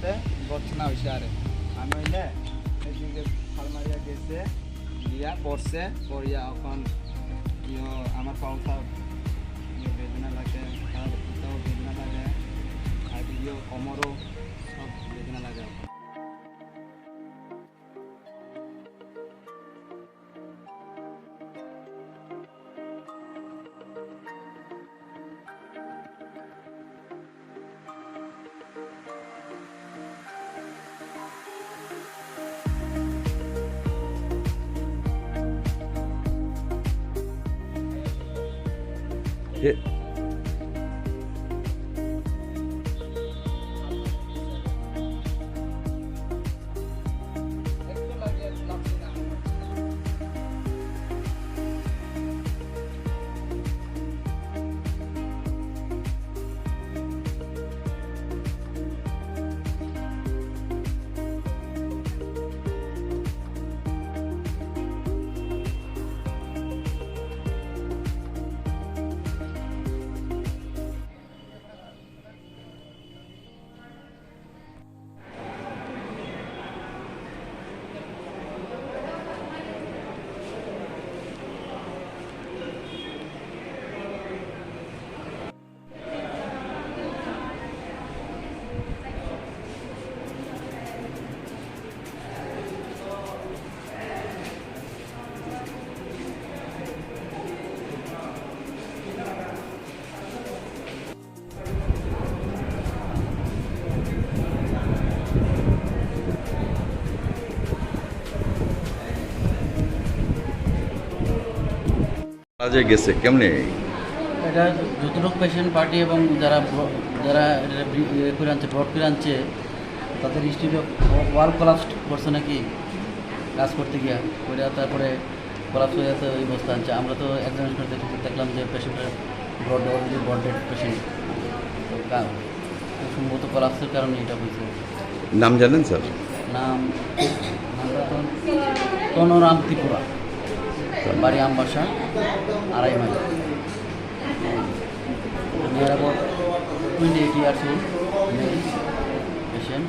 সাথে ঘটনা হয়েছে আরে আমি হইলে এদিকে ফার্মারিয়া গেছে গিয়া পড়ছে পড়িয়া এখন আমার পাউটা বেদনা লাগে তার পিতাও বেদনা লাগে আর কোমরও সব বেদনা লাগে এখন। কাজে গেছে কেমনে? এটা যতটুকু পেশেন্ট পার্টি এবং যারা যারা করে আনছে ব্রড করে আনছে তাদের স্টুডিও ওয়াল কোলাপস করছে নাকি কাজ করতে গিয়া ওইটা তারপরে কোলাপস হয়ে যাতে ওই অবস্থা আনছে। আমরা তো এক্সামিন করে দেখলাম যে পেশেন্টের brought already brought dead patient, তো সম্ভবত কোলাপসের কারণে এটা হয়েছে। নাম জানেন স্যার? নামটা তনরাম ত্রিপুরা, বাড়ি Ambassa, 2.5 mile, near about 28 years old male patient,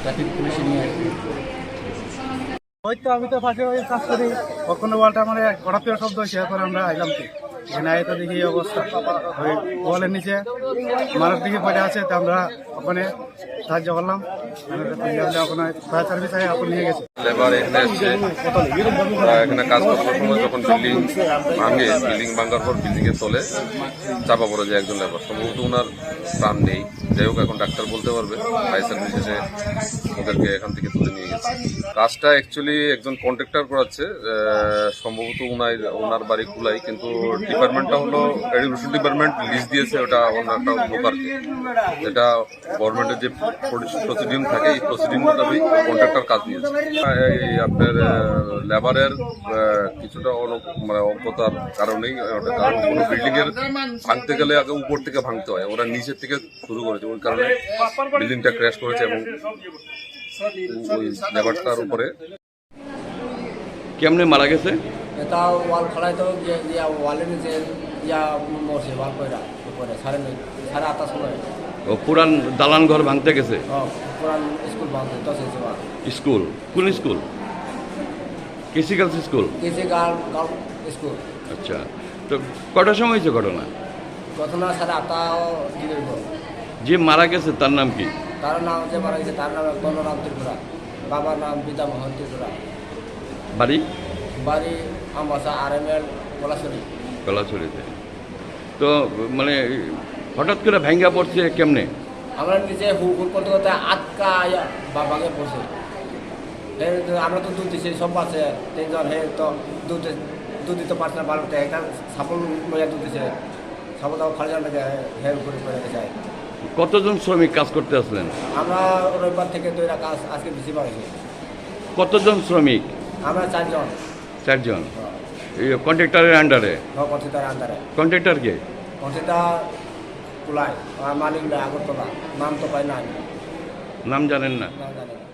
traffic পুলিশে নিয়ে আসবে। ওই তো আমি তো পাশে ওই কাজ করি, কখনো ওয়ালটা মানে কড়াপিয়া শব্দ হয়েছে, এখন আমরা আইলাম কি এখানে তো দেখি এই অবস্থা, ওই ওয়ালের নিচে মানুষ দিকে পড়ে আছে, তো আমরা ওখানে সাহায্য করলাম, ওখানে ফায়ার সার্ভিস আগে আপনি নিয়ে গেছে। লেবার এখানে এসছে, এখানে কাজ করবার সময় যখন বিল্ডিং ভাঙে, বিল্ডিং ভাঙার পর বিল্ডিং এর তলে চাপা পড়ে যায় একজন লেবার, সম্ভবত ওনার প্রাণ নেই। যাই হোক এখন ডাক্তার বলতে পারবে, ফায়ার সার্ভিস এসে ওদেরকে এখান থেকে তুলে নিয়ে গেছে। কাজটা অ্যাকচুয়ালি একজন কন্ট্রাক্টর করাচ্ছে, সম্ভবত ওনার বাড়ি কুলাই, কিন্তু ডিপার্টমেন্টটা হলো এডুকেশন ডিপার্টমেন্ট লিজ দিয়েছে ওটা অন্য একটা লোকারকে। এটা গভর্নমেন্টের যে প্রসিডিং থাকে এই প্রসিডিং মোতাবেক কন্ট্রাক্টর কাজ দিয়েছে। এই আপনার লেবারের কিছুটা মানে অজ্ঞতার কারণেই, কারণ কোনো বিল্ডিং এর ভাঙতে গেলে আগে উপর থেকে ভাঙতে হয়, ওরা নিচের থেকে শুরু করেছে, ওই কারণে বিল্ডিংটা ক্র্যাশ করেছে এবং ওই লেবারটার উপরে। কেমনে মারা গেছে? এটা ওয়াল খোলাই তো ওয়ালের নিচে মরছে, ওয়াল কইরা উপরে 8:30 সময়। ও পুরান দালান ঘর ভাঙতে গেছে? পুরান স্কুল ভাঙতে 10 ইঞ্চি ওয়াল। স্কুল? কোন স্কুল? কেসি গার্লস স্কুল? কেসি গার্ল স্কুল। আচ্ছা, তো কটার সময় হয়েছে ঘটনা? ঘটনা 8:30 দিকে। যে মারা গেছে তার নাম কি? তার নাম যে মারা গেছে তার নাম তনরাম ত্রিপুরা, বাবার নাম পিতামোহন ত্রিপুরা, বাড়ি বাড়ি আমবাসা, RML কলাছড়িতে। তো মানে হঠাৎ করে ভাঙ্গা পড়ছে কেমনে? আমরা নিজে হুকুম করতে করতে আটকা বাবাকে পড়ছে। আমরা তো দুধ দিচ্ছি, সব আছে 3 জন, হে তো দুধ দিতে পারছে না বাড়িতে, একটা সাপল মজা দুধ দিচ্ছে, সাপল খালি জান থেকে হে উপরে পড়ে গেছে। কতজন শ্রমিক কাজ করতে আসলেন? আমরা রবিবার থেকে তৈরি কাজ আজকে বেশি পাইছি। কতজন শ্রমিক? আমরা 4 জন। 4 জন? এই কন্ট্রাক্টরের আন্ডারে? কন্ট্রাক্টরের আন্ডারে। কন্ট্রাক্টর কে? কন্ট্রাক্টর কুলাই, মালিক আগরতলা, নাম তো পাই না। নাম জানেন না? জানেন।